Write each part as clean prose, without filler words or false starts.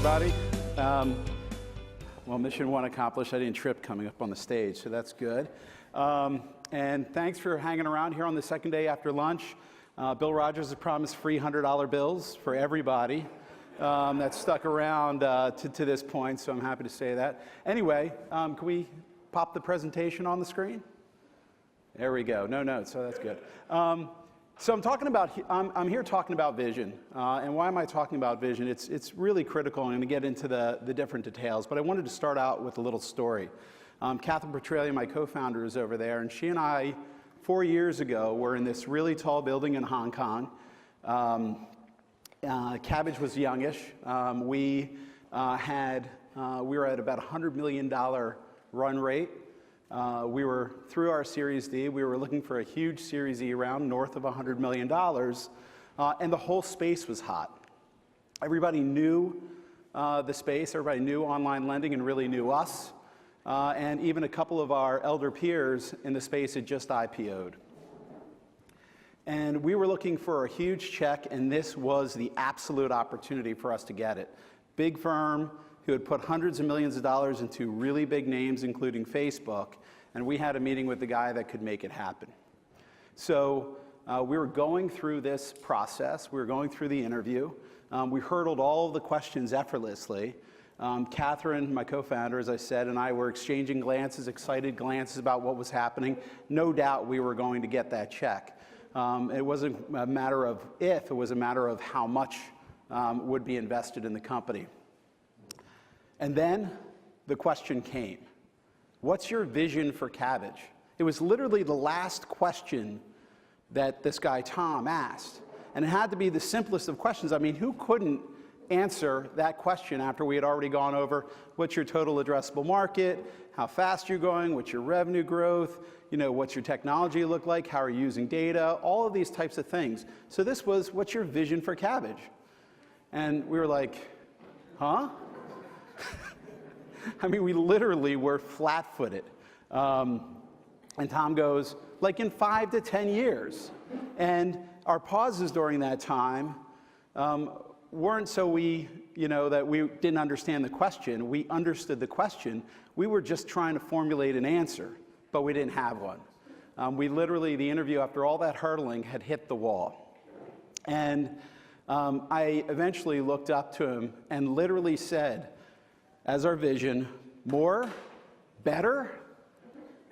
everybody. Well, mission one accomplished. I didn't trip coming up on the stage, so that's good. And thanks for hanging around here on the second day after lunch. Bill Rogers has promised free $100 bills for everybody that stuck around to this point, so I'm happy to say that. Anyway, can we pop the presentation on the screen? There we go. No notes, so that's good. So I'm here talking about vision. And why am I talking about vision? It's really critical. I'm going to get into the different details, but I wanted to start out with a little story. Catherine Petrelli, my co-founder, is over there, and she and I, 4 years ago, were in this really tall building in Hong Kong. Kabbage was youngish. We were at about $100 million run rate. We were through our Series D. We were looking for a huge Series E round north of $100 million, and the whole space was hot. Everybody knew the space. Everybody knew online lending and really knew us. And even a couple of our elder peers in the space had just IPO'd. And we were looking for a huge check, and this was the absolute opportunity for us to get it. Big firm who had put hundreds of millions of dollars into really big names, including Facebook, and we had a meeting with the guy that could make it happen. So we were going through this process. We were going through the interview. We hurdled all of the questions effortlessly. Catherine, my co-founder, as I said, and I were exchanging glances, excited glances about what was happening. No doubt we were going to get that check. It wasn't a matter of if, it was a matter of how much would be invested in the company. And then the question came, what's your vision for Kabbage? It was literally the last question that this guy, Tom, asked. And it had to be the simplest of questions. I mean, who couldn't answer that question after we had already gone over what's your total addressable market, how fast you're going, what's your revenue growth, what's your technology look like, how are you using data, all of these types of things. So this was, what's your vision for Kabbage? And we were like, huh? I mean, we literally were flat-footed. And Tom goes, like in 5 to 10 years. And our pauses during that time weren't so that we didn't understand the question. We understood the question. We were just trying to formulate an answer, but we didn't have one. We literally, the interview, after all that hurdling, had hit the wall. And I eventually looked up to him and literally said, as our vision, more, better?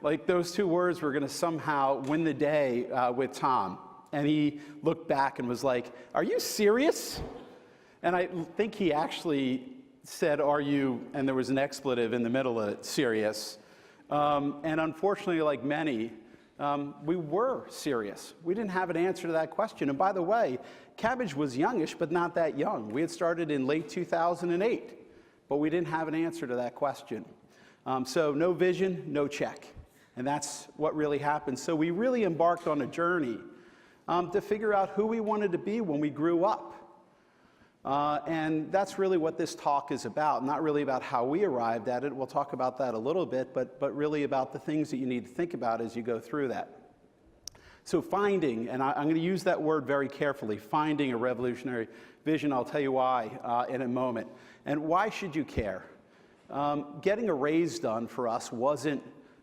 Like those two words were going to somehow win the day with Tom. And he looked back and was like, are you serious? And I think he actually said, are you, and there was an expletive in the middle of it, serious. And unfortunately, like many, we were serious. We didn't have an answer to that question. And by the way, Kabbage was youngish, but not that young. We had started in late 2008. But we didn't have an answer to that question. So no vision, no check. And that's what really happened. So we really embarked on a journey to figure out who we wanted to be when we grew up. And that's really what this talk is about, not really about how we arrived at it. We'll talk about that a little bit, but really about the things that you need to think about as you go through that. So finding, and I'm going to use that word very carefully, finding a revolutionary vision. I'll tell you why in a moment. And why should you care? Getting a raise done for us wasn't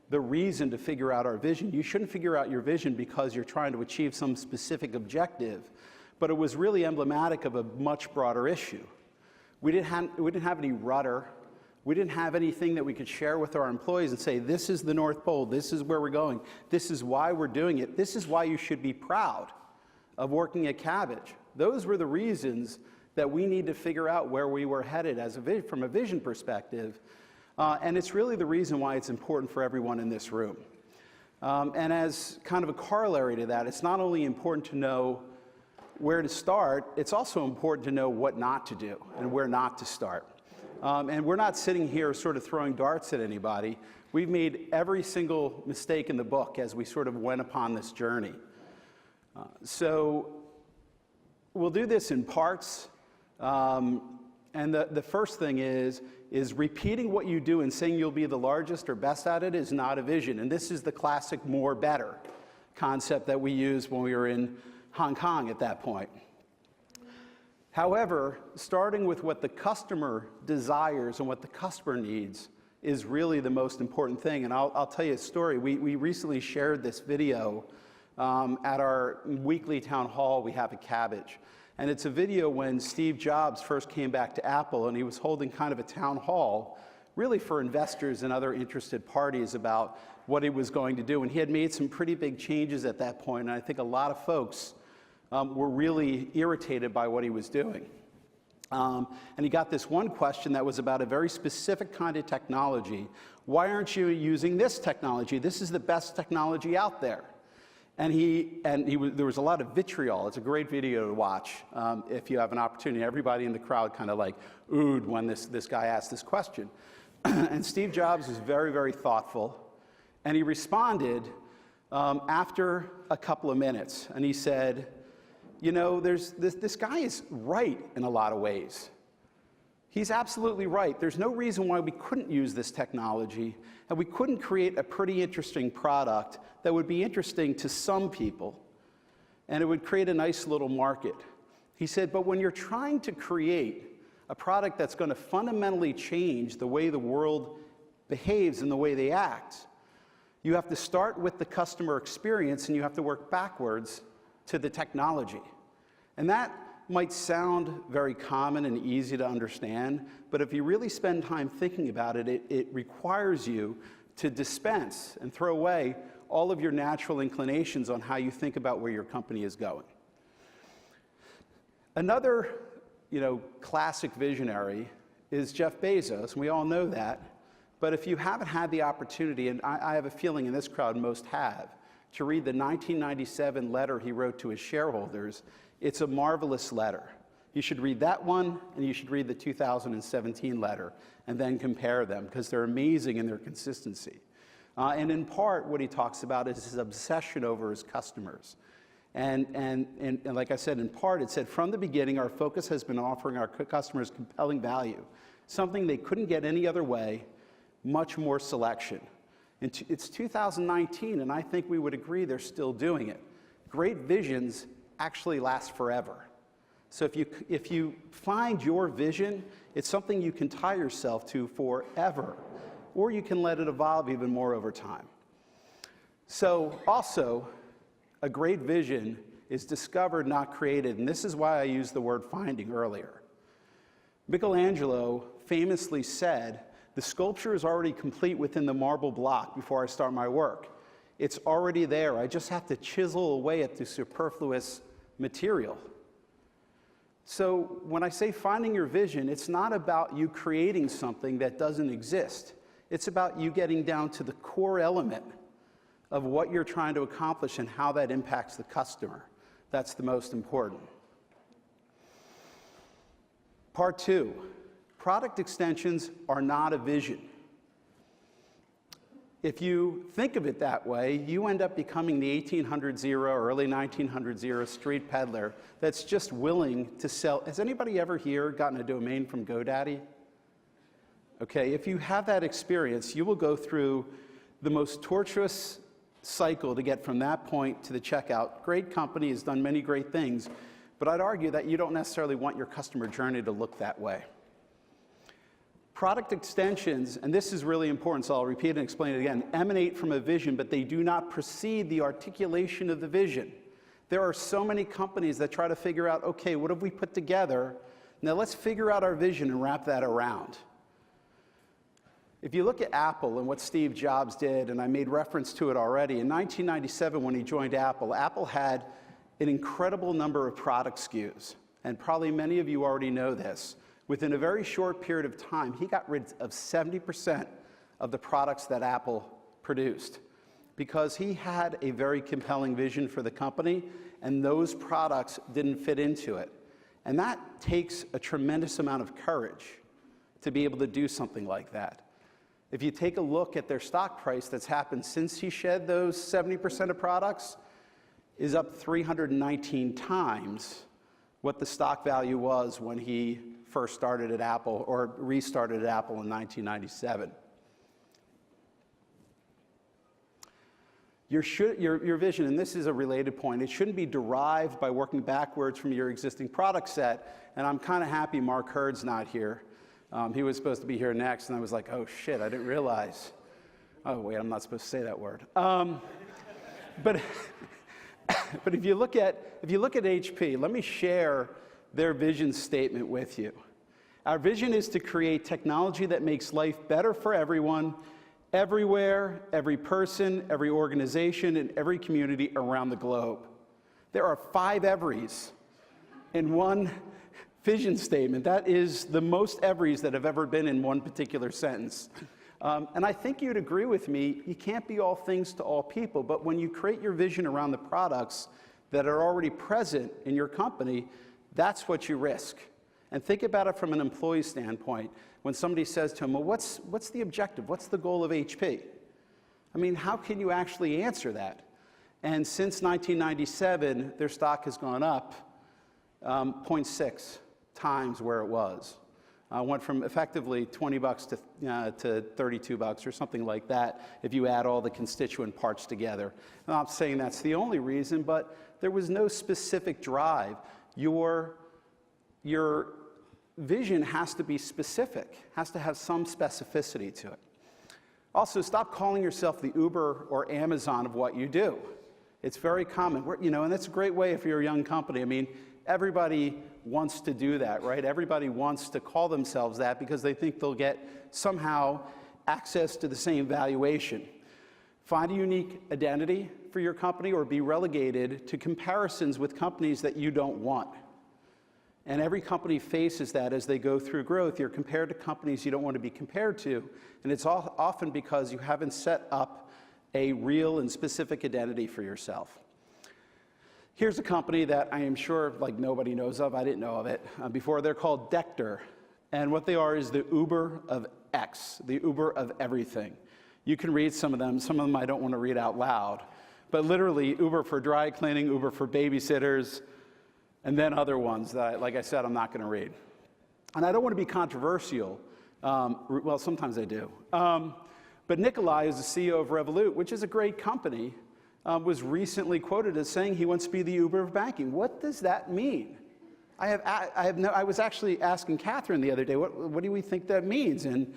the reason to figure out our vision. You shouldn't figure out your vision because you're trying to achieve some specific objective, but it was really emblematic of a much broader issue. We didn't have any rudder. We didn't have anything that we could share with our employees and say, this is the North Pole, this is where we're going, this is why we're doing it, this is why you should be proud of working at Kabbage. Those were the reasons that we need to figure out where we were headed from a vision perspective. And it's really the reason why it's important for everyone in this room. And as kind of a corollary to that, it's not only important to know where to start, it's also important to know what not to do and where not to start. And we're not sitting here sort of throwing darts at anybody. We've made every single mistake in the book as we sort of went upon this journey. So we'll do this in parts. And the first thing is repeating what you do and saying you'll be the largest or best at it is not a vision. And this is the classic more, better concept that we used when we were in Hong Kong at that point. However, starting with what the customer desires and what the customer needs is really the most important thing. And I'll tell you a story. We recently shared this video at our weekly town hall we have at Kabbage. And it's a video when Steve Jobs first came back to Apple, and he was holding kind of a town hall really for investors and other interested parties about what he was going to do. And he had made some pretty big changes at that point, and I think a lot of folks were really irritated by what he was doing. And he got this one question that was about a very specific kind of technology. Why aren't you using this technology? This is the best technology out there. And there was a lot of vitriol. It's a great video to watch if you have an opportunity. Everybody in the crowd kind of like oohed when this guy asked this question. And Steve Jobs was very, very thoughtful. And he responded after a couple of minutes. And he said, you know, this guy is right in a lot of ways. He's absolutely right. There's no reason why we couldn't use this technology, and we couldn't create a pretty interesting product that would be interesting to some people, and it would create a nice little market. He said, but when you're trying to create a product that's going to fundamentally change the way the world behaves and the way they act, you have to start with the customer experience, and you have to work backwards to the technology. And that might sound very common and easy to understand, but if you really spend time thinking about it, it requires you to dispense and throw away all of your natural inclinations on how you think about where your company is going. Another, classic visionary is Jeff Bezos, and we all know that. But if you haven't had the opportunity, and I have a feeling in this crowd most have, to read the 1997 letter he wrote to his shareholders, it's a marvelous letter. You should read that one, and you should read the 2017 letter, and then compare them, because they're amazing in their consistency. And in part, what he talks about is his obsession over his customers. And like I said, in part, it said, from the beginning, our focus has been offering our customers compelling value, something they couldn't get any other way, much more selection. It's 2019, and I think we would agree they're still doing it. Great visions actually last forever. So if you find your vision, it's something you can tie yourself to forever, or you can let it evolve even more over time. So also, a great vision is discovered, not created, and this is why I used the word finding earlier. Michelangelo famously said, the sculpture is already complete within the marble block before I start my work. It's already there. I just have to chisel away at the superfluous material. So when I say finding your vision, it's not about you creating something that doesn't exist. It's about you getting down to the core element of what you're trying to accomplish and how that impacts the customer. That's the most important. Part 2. Product extensions are not a vision. If you think of it that way, you end up becoming the 1800s era, early 1900s era street peddler that's just willing to sell. Has anybody ever here gotten a domain from GoDaddy? Okay, if you have that experience, you will go through the most tortuous cycle to get from that point to the checkout. Great company, has done many great things, but I'd argue that you don't necessarily want your customer journey to look that way. Product extensions, and this is really important, so I'll repeat and explain it again, emanate from a vision, but they do not precede the articulation of the vision. There are so many companies that try to figure out, okay, what have we put together? Now let's figure out our vision and wrap that around. If you look at Apple and what Steve Jobs did, and I made reference to it already, in 1997 when he joined Apple, Apple had an incredible number of product SKUs, and probably many of you already know this. Within a very short period of time, he got rid of 70% of the products that Apple produced because he had a very compelling vision for the company, and those products didn't fit into it. And that takes a tremendous amount of courage to be able to do something like that. If you take a look at their stock price that's happened since he shed those 70% of products, is up 319 times what the stock value was when he first started at Apple or restarted at Apple in 1997. Your vision, and this is a related point, it shouldn't be derived by working backwards from your existing product set. And I'm kind of happy Mark Hurd's not here. He was supposed to be here next, and I was like, oh shit, I didn't realize. Oh wait, I'm not supposed to say that word. But if you look at HP, let me share their vision statement with you. Our vision is to create technology that makes life better for everyone, everywhere, every person, every organization, and every community around the globe. There are 5 everys in one vision statement. That is the most everys that have ever been in one particular sentence. And I think you'd agree with me, you can't be all things to all people, but when you create your vision around the products that are already present in your company, that's what you risk. And think about it from an employee standpoint. When somebody says to them, well, what's the objective? What's the goal of HP? I mean, how can you actually answer that? And since 1997, their stock has gone up 0.6 times where it was. Went from effectively $20 to $32 or something like that if you add all the constituent parts together. I'm not saying that's the only reason, but there was no specific drive. Your vision has to be specific, has to have some specificity to it. Also, stop calling yourself the Uber or Amazon of what you do. It's very common, and that's a great way if you're a young company. I mean, everybody wants to do that, right? Everybody wants to call themselves that because they think they'll get somehow access to the same valuation. Find a unique identity for your company or be relegated to comparisons with companies that you don't want. And every company faces that as they go through growth. You're compared to companies you don't want to be compared to, and it's often because you haven't set up a real and specific identity for yourself. Here's a company that I am sure like nobody knows of. I didn't know of it before. They're called Dector, and what they are is the Uber of X, the Uber of everything. You can read some of them. Some of them I don't want to read out loud, but literally Uber for dry cleaning, Uber for babysitters, and then other ones that, like I said, I'm not going to read. And I don't want to be controversial. Well, sometimes I do. But Nikolai is the CEO of Revolut, which is a great company, was recently quoted as saying he wants to be the Uber of banking. What does that mean? I was actually asking Catherine the other day, what do we think that means? And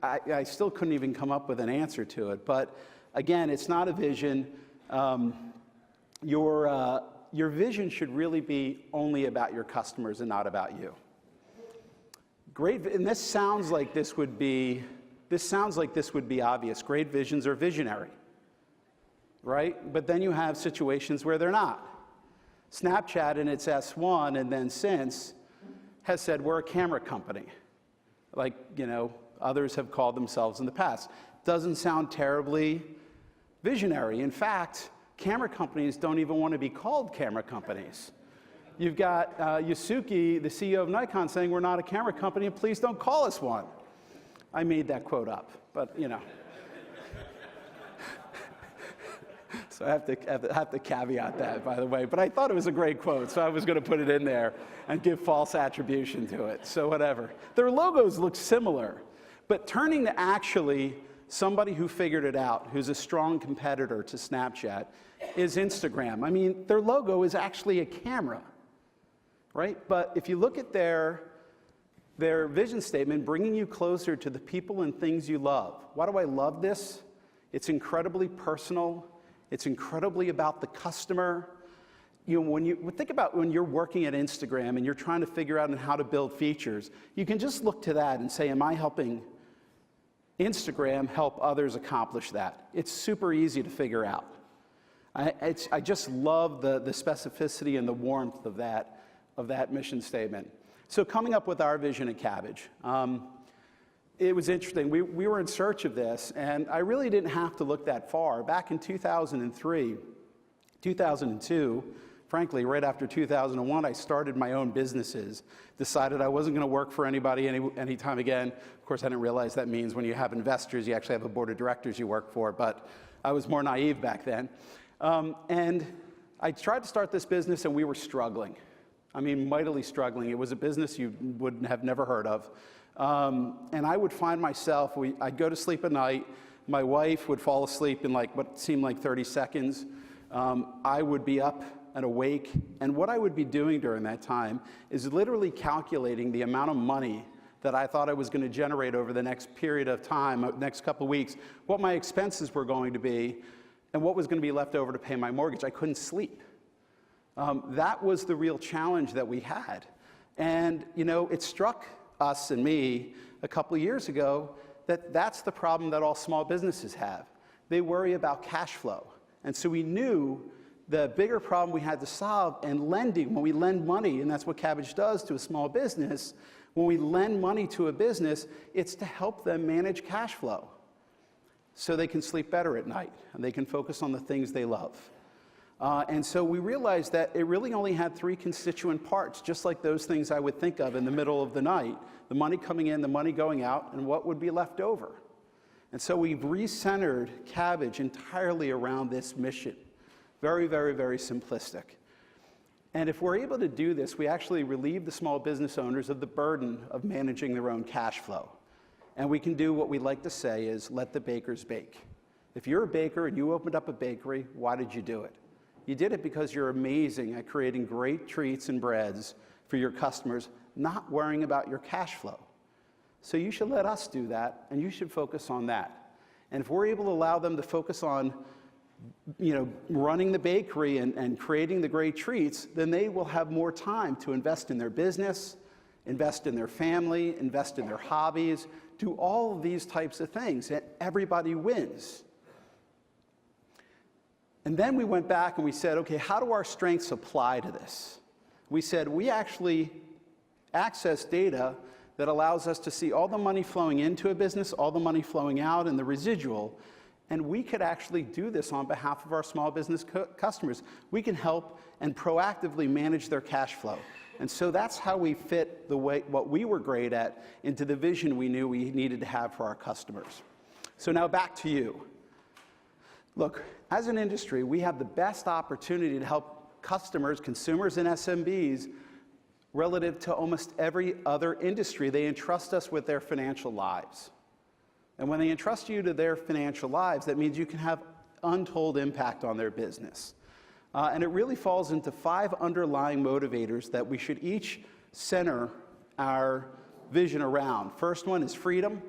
I still couldn't even come up with an answer to it. But again, it's not a vision. Your vision should really be only about your customers and not about you. Great, and this sounds like this would be obvious. Great visions are visionary, right? But then you have situations where they're not. Snapchat in its S1 and then since has said we're a camera company, like others have called themselves in the past. Doesn't sound terribly visionary. In fact, camera companies don't even want to be called camera companies. You've got Yasuki, the CEO of Nikon, saying we're not a camera company and please don't call us one. I made that quote up, but So I have to caveat that, by the way. But I thought it was a great quote, so I was going to put it in there and give false attribution to it. So whatever. Their logos look similar, but turning to actually somebody who figured it out, who's a strong competitor to Snapchat, is Instagram. I mean, their logo is actually a camera, right? But if you look at their vision statement, bringing you closer to the people and things you love. Why do I love this? It's incredibly personal. It's incredibly about the customer. When you think about when you're working at Instagram and you're trying to figure out how to build features, you can just look to that and say, am I helping Instagram help others accomplish that? It's super easy to figure out. I just love the specificity and the warmth of that mission statement. So coming up with our vision at Kabbage, it was interesting. We were in search of this, and I really didn't have to look that far. Back in 2003, 2002, frankly, right after 2001, I started my own businesses, decided I wasn't going to work for anybody anytime again. Of course, I didn't realize that means when you have investors, you actually have a board of directors you work for, but I was more naive back then. And I tried to start this business, and we were struggling. I mean, mightily struggling. It was a business you would have never heard of. And I would find myself, I'd go to sleep at night My wife would fall asleep in like what seemed like 30 seconds. I would be up and awake, and what I would be doing during that time is literally calculating the amount of money that I thought I was going to generate over the next period of time, next couple of weeks, what my expenses were going to be, and what was going to be left over to pay my mortgage. I couldn't sleep. That was the real challenge that we had. And you know, it struck us and me a couple of years ago that that's the problem that all small businesses have. They worry about cash flow. And so we knew the bigger problem we had to solve, and lending, when we lend money, and that's what Kabbage does to a small business, when we lend money to a business, it's to help them manage cash flow so they can sleep better at night and they can focus on the things they love. And so we realized that it really only had three constituent parts, just like those things I would think of in the middle of the night: the money coming in, the money going out, and what would be left over. And so we've recentered Kabbage entirely around this mission. Very, very, very simplistic. And if we're able to do this, we actually relieve the small business owners of the burden of managing their own cash flow. And we can do what we like to say is, let the bakers bake. If you're a baker and you opened up a bakery, why did you do it? You did it because you're amazing at creating great treats and breads for your customers, not worrying about your cash flow. So you should let us do that, and you should focus on that. And if we're able to allow them to focus on, you know, running the bakery and creating the great treats, then they will have more time to invest in their business, invest in their family, invest in their hobbies, do all of these types of things, and everybody wins. And then we went back and we said, okay, how do our strengths apply to this? We said, we actually access data that allows us to see all the money flowing into a business, all the money flowing out, and the residual. And we could actually do this on behalf of our small business customers. We can help and proactively manage their cash flow. And so that's how we fit what we were great at into the vision we knew we needed to have for our customers. So now back to you. Look, as an industry, we have the best opportunity to help customers, consumers, and SMBs relative to almost every other industry. They entrust us with their financial lives. And when they entrust you to their financial lives, that means you can have untold impact on their business. And it really falls into 5 underlying motivators that we should each center our vision around. First one is freedom.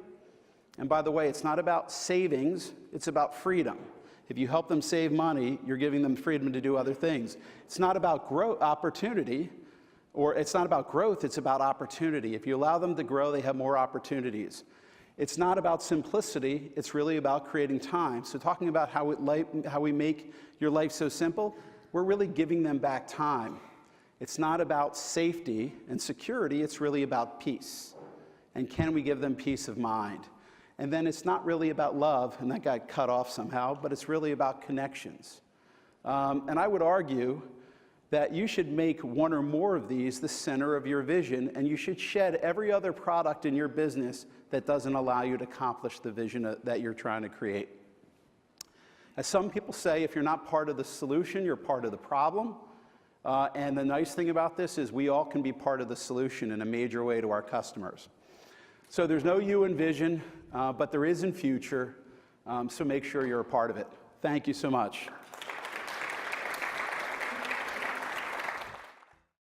And by the way, it's not about savings, it's about freedom. If you help them save money, you're giving them freedom to do other things. It's not about opportunity, or it's not about growth, it's about opportunity. If you allow them to grow, they have more opportunities. It's not about simplicity, it's really about creating time. So talking about how we make your life so simple, we're really giving them back time. It's not about safety and security, it's really about peace. And can we give them peace of mind? And then it's not really about love, and that got cut off somehow, but it's really about connections. And I would argue that you should make one or more of these the center of your vision, and you should shed every other product in your business that doesn't allow you to accomplish the vision that you're trying to create. As some people say, if you're not part of the solution, you're part of the problem. And the nice thing about this is we all can be part of the solution in a major way to our customers. So there's no you in vision, but there is in future, so make sure you're a part of it. Thank you so much.